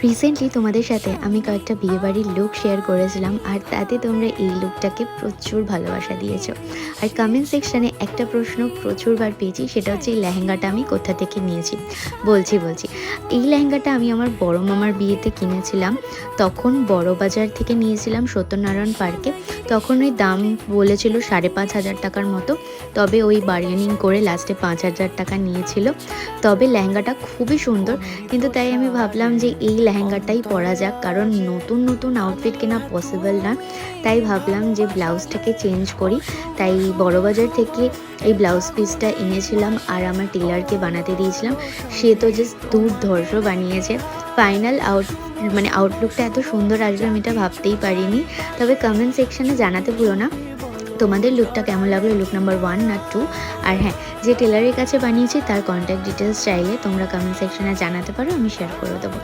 Recently তোমাদের সাথে আমি কয়েকটা বিয়েবাড়ির লুক শেয়ার করেছিলাম, আর তাতে তোমরা এই লুকটাকে প্রচুর ভালোবাসা দিয়েছো। আর কমেন্ট সেকশানে একটা প্রশ্ন প্রচুরবার পেয়েছি, সেটা হচ্ছে এই লেহেঙ্গাটা আমি কোথা থেকে নিয়েছি। বলছি এই লেহেঙ্গাটা আমি আমার বড় মামার বিয়েতে কিনেছিলাম। তখন বড় বাজার থেকে নিয়েছিলাম সত্যনারায়ণ পার্কে। তখন ওই দাম বলেছিল 5,500 টাকার মতো, তবে ওই বার্গেনিং করে লাস্টে 5,000 টাকা নিয়েছিল। তবে লেহেঙ্গাটা খুবই সুন্দর, কিন্তু তাই আমি ভাবলাম যে এই লেহেঙ্গাটাই পরা যাক, কারণ নতুন নতুন আউটফিট কেনা পসিবল না। তাই ভাবলাম যে ব্লাউজটাকে চেঞ্জ করি। তাই বড়বাজার থেকে এই ব্লাউজ পিসটা এনেছিলাম আর আমার টেলারকে বানাতে দিয়েছিলাম। সে তো জাস্ট দুর্ধর্ষ বানিয়েছে। ফাইনাল আউটলুকটা এত সুন্দর আসবে আমি এটা ভাবতেই পারিনি। তবে কমেন্ট সেকশানে জানাতে ভুলো না তোমাদের লুকটা কেমন লাগলো, লুক নাম্বার 1 না 2। আর হ্যাঁ, যে টেলারের কাছে বানিয়েছি তার কন্ট্যাক্ট ডিটেলস চাইলে তোমরা কমেন্ট সেকশনে জানাতে পারো, আমি শেয়ার করে দেবো।